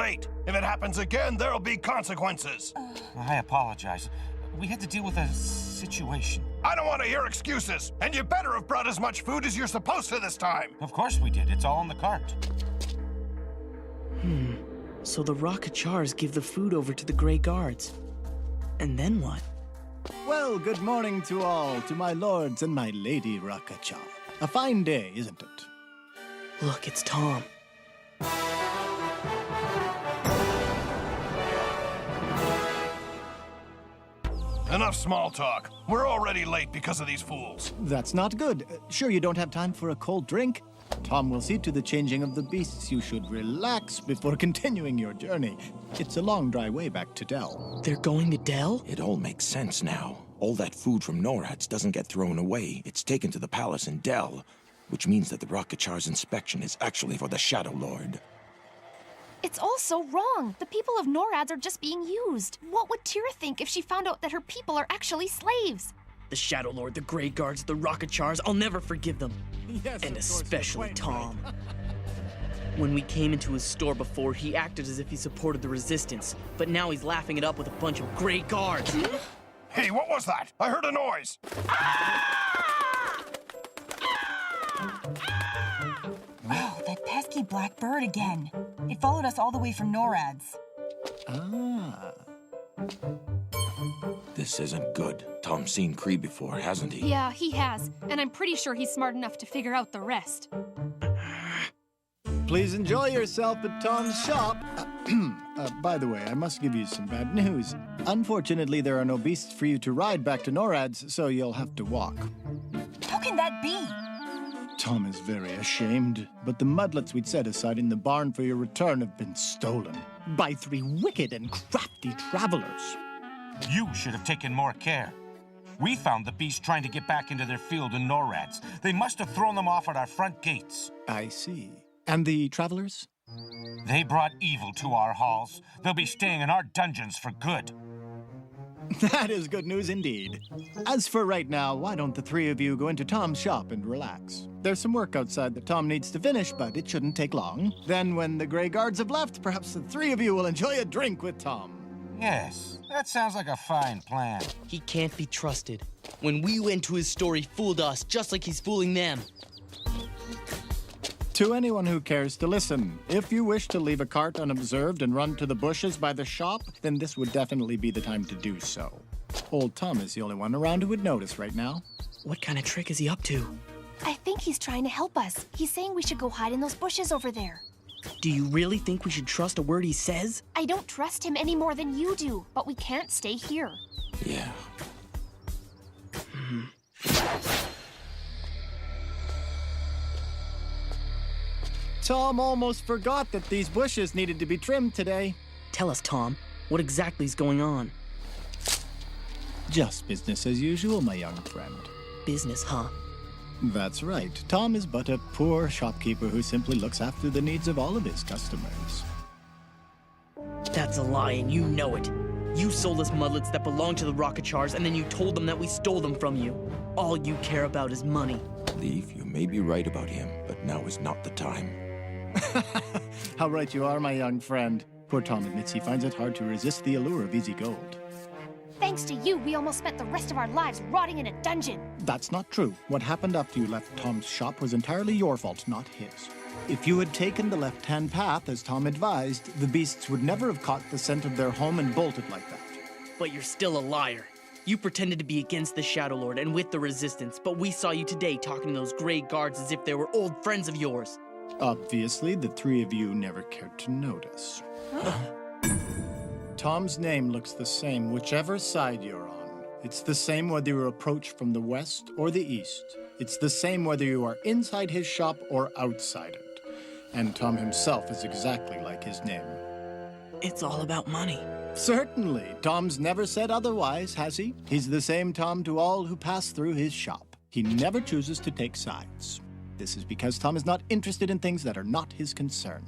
late. If it happens again, there'll be consequences. I apologize. We had to deal with a situation. I don't want to hear excuses. And you better have brought as much food as you're supposed to this time. Of course we did. It's all in the cart. So the Rakachars give the food over to the Grey Guards. And then what? Well, good morning to all, to my lords and my lady Rakachar. A fine day, isn't it? Look, it's Tom. Enough small talk. We're already late because of these fools. That's not good. Sure you don't have time for a cold drink? Tom will see to the changing of the beasts. You should relax before continuing your journey. It's a long, dry way back to Dell. They're going to Dell? It all makes sense now. All that food from NORAD's doesn't get thrown away. It's taken to the palace in Dell, which means that the Rakachar's inspection is actually for the Shadow Lord. It's all so wrong. The people of NORAD's are just being used. What would Tira think if she found out that her people are actually slaves? The Shadow Lord, the Grey Guards, the Rakachars, I'll never forgive them. Yes, And of course, especially wait. Tom. When we came into his store before, he acted as if he supported the resistance. But now he's laughing it up with a bunch of Grey Guards. Hey, what was that? I heard a noise. Oh, that pesky black bird again. It followed us all the way from NORAD's. Ah. This isn't good. Tom's seen Kree before, hasn't he? Yeah, he has. And I'm pretty sure he's smart enough to figure out the rest. Please enjoy yourself at Tom's shop. By the way, I must give you some bad news. Unfortunately, there are no beasts for you to ride back to NORAD's, so you'll have to walk. How can that be? Tom is very ashamed, but the mudlets we'd set aside in the barn for your return have been stolen by 3 wicked and crafty travelers. You should have taken more care. We found the beast trying to get back into their field in NORAD's. They must have thrown them off at our front gates. I see. And the travelers? They brought evil to our halls. They'll be staying in our dungeons for good. That is good news indeed. As for right now, why don't the 3 of you go into Tom's shop and relax? There's some work outside that Tom needs to finish, but it shouldn't take long. Then when the Grey Guards have left, perhaps the 3 of you will enjoy a drink with Tom. Yes, that sounds like a fine plan. He can't be trusted. When we went to his store, he fooled us, just like he's fooling them. To anyone who cares to listen, if you wish to leave a cart unobserved and run to the bushes by the shop, then this would definitely be the time to do so. Old Tom is the only one around who would notice right now. What kind of trick is he up to? I think he's trying to help us. He's saying we should go hide in those bushes over there. Do you really think we should trust a word he says? I don't trust him any more than you do, but we can't stay here. Yeah. Tom almost forgot that these bushes needed to be trimmed today. Tell us, Tom, what exactly is going on? Just business as usual, my young friend. Business, huh? That's right. Tom is but a poor shopkeeper who simply looks after the needs of all of his customers. That's a lie, and you know it. You sold us mudlets that belong to the Rakachars, and then you told them that we stole them from you. All you care about is money. Leaf, you may be right about him, but now is not the time. How right you are, my young friend. Poor Tom admits he finds it hard to resist the allure of easy gold. Thanks to you, we almost spent the rest of our lives rotting in a dungeon. That's not true. What happened after you left Tom's shop was entirely your fault, not his. If you had taken the left-hand path, as Tom advised, the beasts would never have caught the scent of their home and bolted like that. But you're still a liar. You pretended to be against the Shadow Lord and with the Resistance, but we saw you today talking to those Grey Guards as if they were old friends of yours. Obviously, the 3 of you never cared to notice. Tom's name looks the same whichever side you're on. It's the same whether you approach from the west or the east. It's the same whether you are inside his shop or outside it. And Tom himself is exactly like his name. It's all about money. Certainly. Tom's never said otherwise, has he? He's the same Tom to all who pass through his shop. He never chooses to take sides. This is because Tom is not interested in things that are not his concern.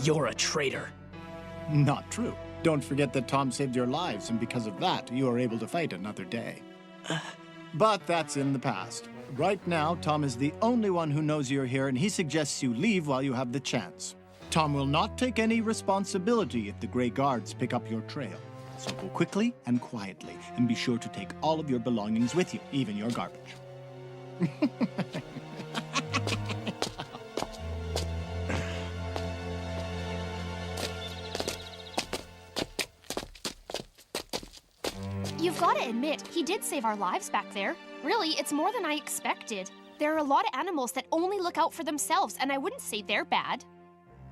You're a traitor. Not true. Don't forget that Tom saved your lives, and because of that, you are able to fight another day. But that's in the past. Right now, Tom is the only one who knows you're here, and he suggests you leave while you have the chance. Tom will not take any responsibility if the Grey Guards pick up your trail. So go quickly and quietly, and be sure to take all of your belongings with you, even your garbage. You've got to admit, he did save our lives back there. Really, it's more than I expected. There are a lot of animals that only look out for themselves, and I wouldn't say they're bad.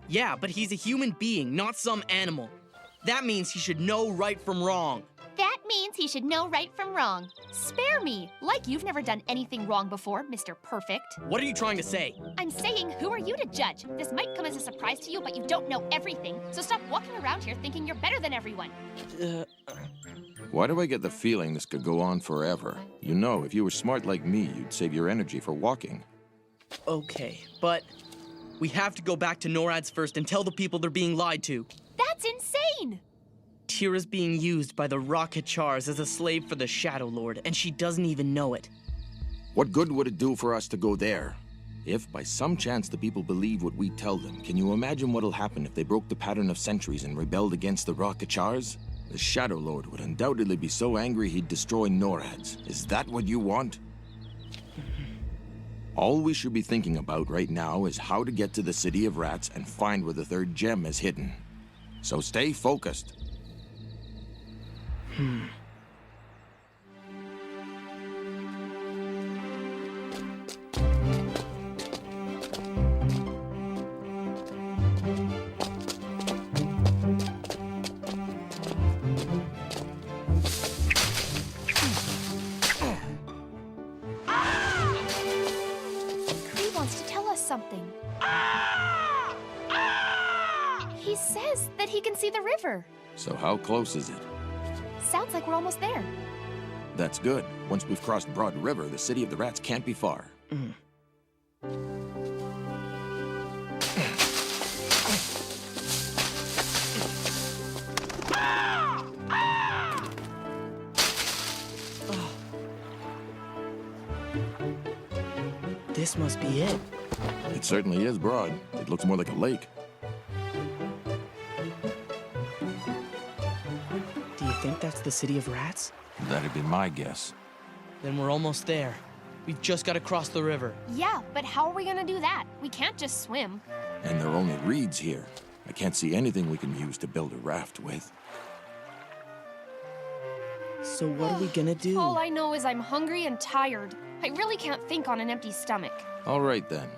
Yeah, but he's a human being, not some animal. That means he should know right from wrong. That means he should know right from wrong. Spare me, like you've never done anything wrong before, Mr. Perfect. What are you trying to say? I'm saying, who are you to judge? This might come as a surprise to you, but you don't know everything. So stop walking around here thinking you're better than everyone. Why do I get the feeling this could go on forever? You know, if you were smart like me, you'd save your energy for walking. Okay, but we have to go back to NORAD's first and tell the people they're being lied to. That's insane! Tira's being used by the Rockachars as a slave for the Shadow Lord, and she doesn't even know it. What good would it do for us to go there? If, by some chance, the people believe what we tell them, can you imagine what'll happen if they broke the pattern of centuries and rebelled against the Rockachars? The Shadow Lord would undoubtedly be so angry he'd destroy NORADs. Is that what you want? All we should be thinking about right now is how to get to the City of Rats and find where the third gem is hidden. So stay focused. He wants to tell us something. He says that he can see the river. So how close is it? Sounds like we're almost there. That's good. Once we've crossed Broad River, the City of the Rats can't be far. This must be it. It certainly is broad. It looks more like a lake. Do you think that's the City of Rats? That'd be my guess. Then we're almost there. We've just got to cross the river. Yeah, but how are we gonna do that? We can't just swim. And there are only reeds here. I can't see anything we can use to build a raft with. So what are we gonna do? All I know is I'm hungry and tired. I really can't think on an empty stomach. All right, then.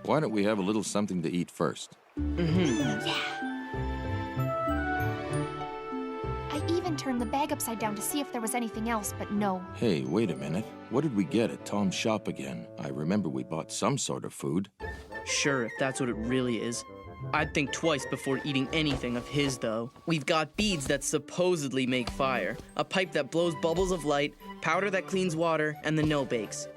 Why don't we have a little something to eat first? I even turned the bag upside down to see if there was anything else, but no. Hey, wait a minute. What did we get at Tom's shop again? I remember we bought some sort of food. Sure, if that's what it really is. I'd think twice before eating anything of his, though. We've got beads that supposedly make fire, a pipe that blows bubbles of light, powder that cleans water, and the no-bakes.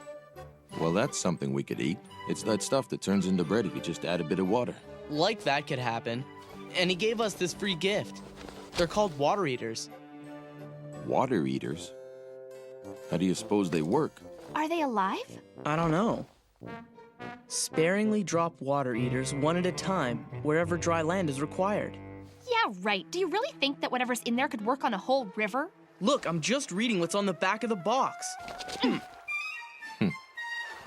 Well, that's something we could eat. It's that stuff that turns into bread if you just add a bit of water. Like that could happen. And he gave us this free gift. They're called water eaters. Water eaters? How do you suppose they work? Are they alive? I don't know. Sparingly drop water eaters one at a time wherever dry land is required. Yeah, right. Do you really think that whatever's in there could work on a whole river? Look, I'm just reading what's on the back of the box.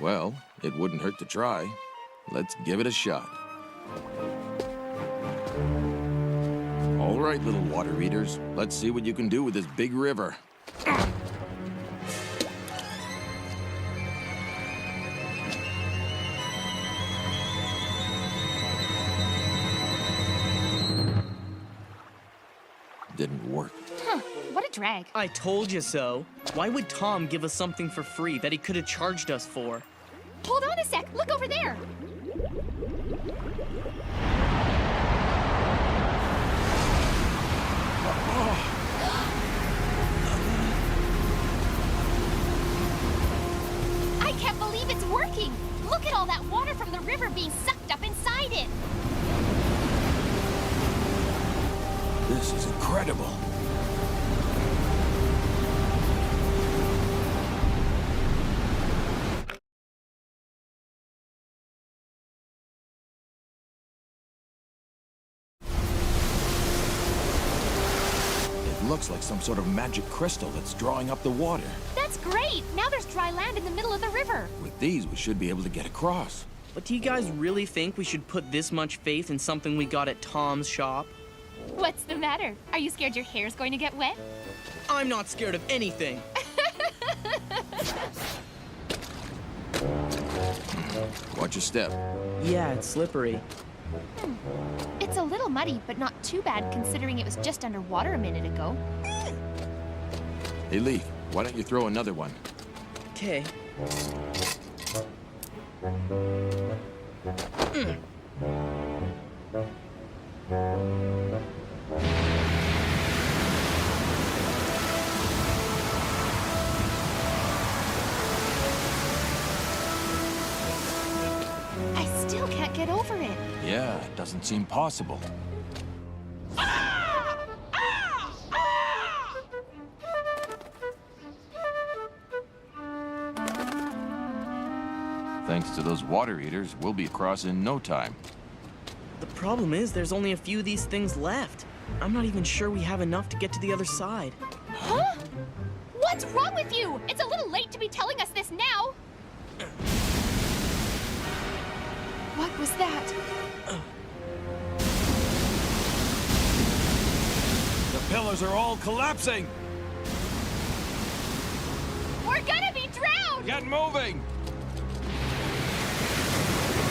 Well, it wouldn't hurt to try. Let's give it a shot. All right, little water eaters. Let's see what you can do with this big river. Didn't work. Huh, what a drag. I told you so. Why would Tom give us something for free that he could have charged us for? Hold on a sec, look over there. I can't believe it's working. Look at all that water from the river being sucked up inside it. This is incredible. looks like some sort of magic crystal that's drawing up the water. That's great! Now there's dry land in the middle of the river. With these, we should be able to get across. But do you guys really think we should put this much faith in something we got at Tom's shop? What's the matter? Are you scared your hair's going to get wet? I'm not scared of anything. Watch your step. Yeah, it's slippery. It's a little muddy, but not too bad considering it was just underwater a minute ago. Hey, Leaf, why don't you throw another one? Okay. I still can't get over it. Yeah, it doesn't seem possible. Thanks to those water eaters, we'll be across in no time. The problem is there's only a few of these things left. I'm not even sure we have enough to get to the other side. Huh? What's wrong with you? It's a little late to be telling us this now. What was that? The pillars are all collapsing! We're gonna be drowned! Get moving!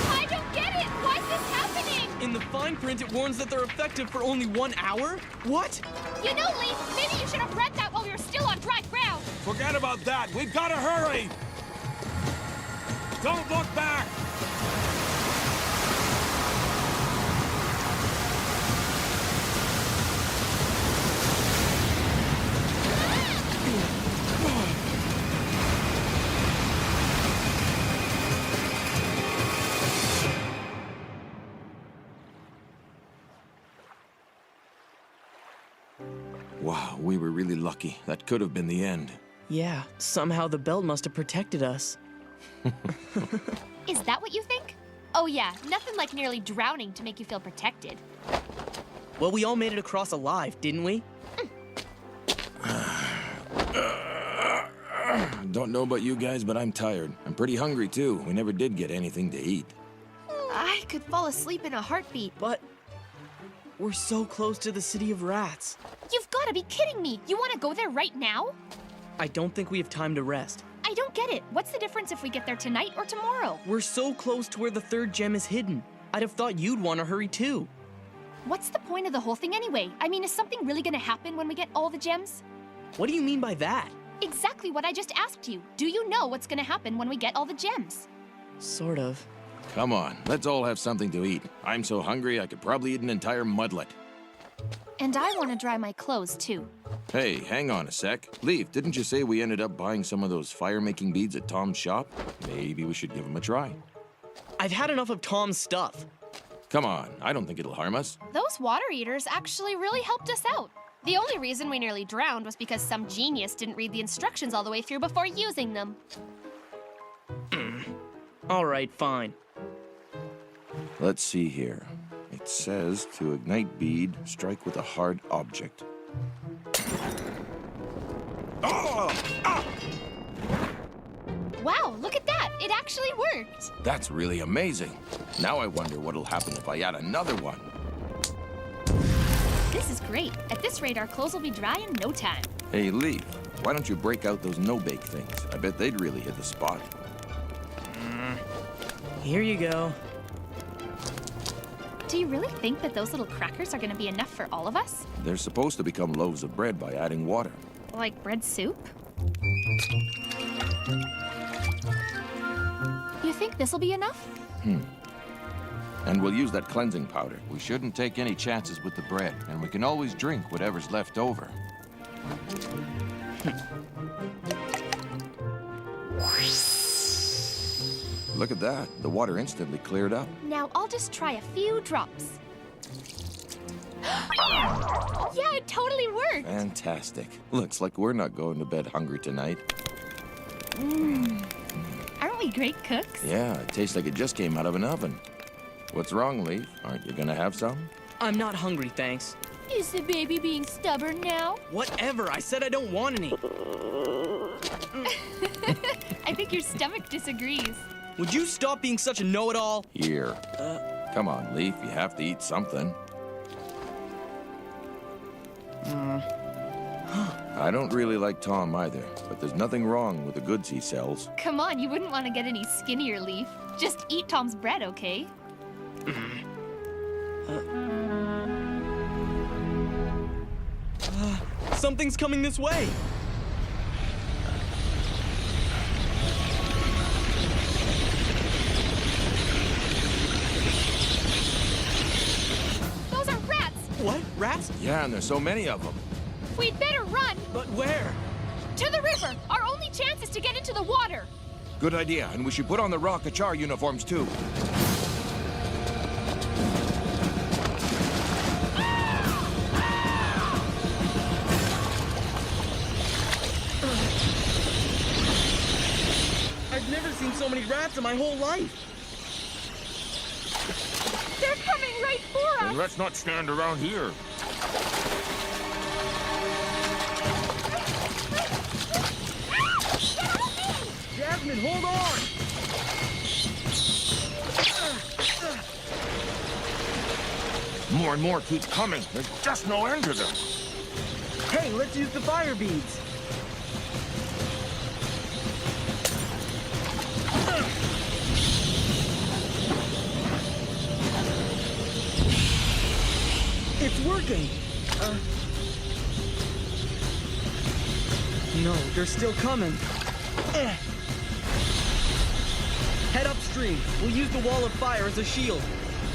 I don't get it! Why is this happening? In the fine print, it warns that they're effective for only 1 hour? What? You know, Leaf, maybe you should have read that while we were still on dry ground. Forget about that! We've got to hurry! Don't look back! Wow, we were really lucky. That could have been the end. Yeah, somehow the belt must have protected us. Is that what you think? Oh yeah, nothing like nearly drowning to make you feel protected. Well, we all made it across alive, didn't we? Don't know about you guys, but I'm tired. I'm pretty hungry, too. We never did get anything to eat. I could fall asleep in a heartbeat. But we're so close to the city of rats. You've got to be kidding me! You want to go there right now? I don't think we have time to rest. I don't get it. What's the difference if we get there tonight or tomorrow? We're so close to where the third gem is hidden. I'd have thought you'd want to hurry too. What's the point of the whole thing anyway? I mean, is something really going to happen when we get all the gems? What do you mean by that? Exactly what I just asked you. Do you know what's going to happen when we get all the gems? Sort of. Come on, let's all have something to eat. I'm so hungry I could probably eat an entire mudlet. And I want to dry my clothes too. Hey, hang on a sec. Leaf, didn't you say we ended up buying some of those fire-making beads at Tom's shop? Maybe we should give them a try. I've had enough of Tom's stuff. Come on, I don't think it'll harm us. Those water eaters actually really helped us out. The only reason we nearly drowned was because some genius didn't read the instructions all the way through before using them. All right, fine. Let's see here. It says to ignite bead, strike with a hard object. Oh! Ah! Wow, look at that! It actually worked! That's really amazing. Now I wonder what'll happen if I add another one. This is great. At this rate, our clothes will be dry in no time. Hey, Leaf, why don't you break out those no-bake things? I bet they'd really hit the spot. Here you go. Do you really think that those little crackers are going to be enough for all of us? They're supposed to become loaves of bread by adding water. Like bread soup? You think this'll be enough? And we'll use that cleansing powder. We shouldn't take any chances with the bread, and we can always drink whatever's left over. Look at that. The water instantly cleared up. Now I'll just try a few drops. Yeah, it totally worked! Fantastic. Looks like we're not going to bed hungry tonight. Aren't we great cooks? Yeah, it tastes like it just came out of an oven. What's wrong, Leaf? Aren't you gonna have some? I'm not hungry, thanks. Is the baby being stubborn now? Whatever, I said I don't want any. I think your stomach disagrees. Would you stop being such a know-it-all? Here. Come on, Leaf, you have to eat something. I don't really like Tom either, but there's nothing wrong with the goods he sells. Come on, you wouldn't want to get any skinnier, Leaf. Just eat Tom's bread, okay? Something's coming this way. Those are rats! What? Rats? Yeah, and there's so many of them. We'd better run! But where? To the river! Our only chance is to get into the water! Good idea, and we should put on the Rockachar uniforms too. I've never seen so many rats in my whole life. They're coming right for us! And let's not stand around here. Jasmine, hold on! More and more keep coming. There's just no end to them. Hey, let's use the fire beads. It's working. No, they're still coming. Head upstream. We'll use the wall of fire as a shield.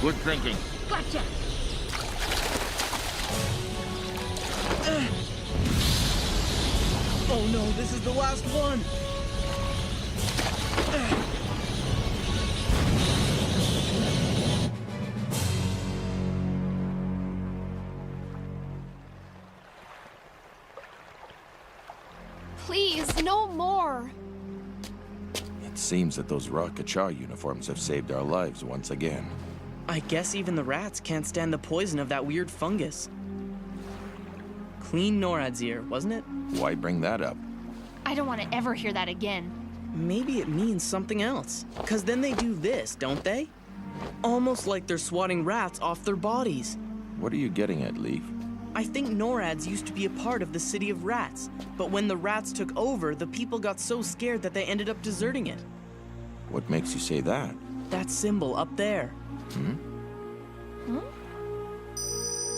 Good thinking. Gotcha! Oh no, this is the last one. Please, no more! It seems that those Rockachar uniforms have saved our lives once again. I guess even the rats can't stand the poison of that weird fungus. Clean NORAD's ear, wasn't it? Why bring that up? I don't want to ever hear that again. Maybe it means something else. Because then they do this, don't they? Almost like they're swatting rats off their bodies. What are you getting at, Leaf? I think NORAD's used to be a part of the City of Rats, but when the rats took over, the people got so scared that they ended up deserting it. What makes you say that? That symbol up there.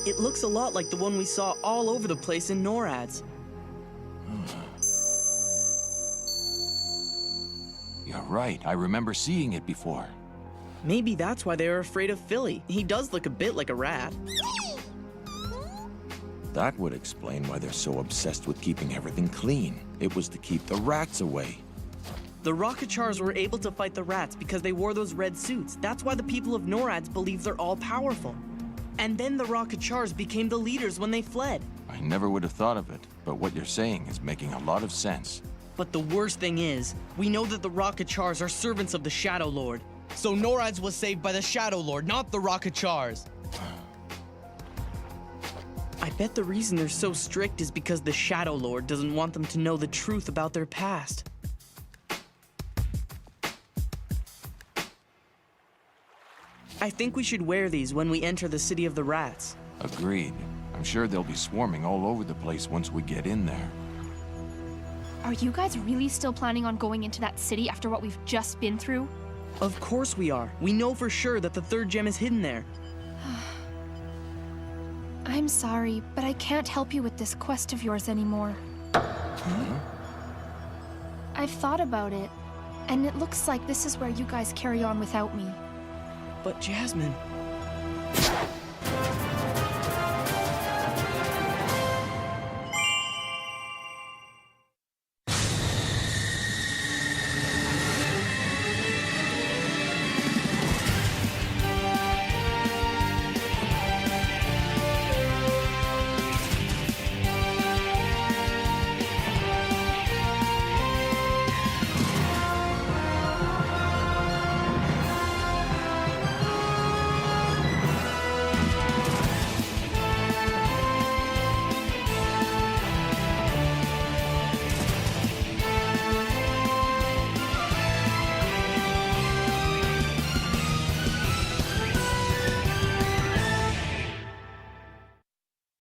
It looks a lot like the one we saw all over the place in NORAD's. You're right. I remember seeing it before. Maybe that's why they were afraid of Philly. He does look a bit like a rat. That would explain why they're so obsessed with keeping everything clean. It was to keep the rats away. The Rockachars were able to fight the rats because they wore those red suits. That's why the people of NORAD's believe they're all powerful. And then the Rockachars became the leaders when they fled. I never would have thought of it, but what you're saying is making a lot of sense. But the worst thing is, we know that the Rockachars are servants of the Shadow Lord. So NORAD's was saved by the Shadow Lord, not the Rockachars. I bet the reason they're so strict is because the Shadow Lord doesn't want them to know the truth about their past. I think we should wear these when we enter the City of the Rats. Agreed. I'm sure they'll be swarming all over the place once we get in there. Are you guys really still planning on going into that city after what we've just been through? Of course we are. We know for sure that the third gem is hidden there. I'm sorry, but I can't help you with this quest of yours anymore. I've thought about it, and it looks like this is where you guys carry on without me. But Jasmine...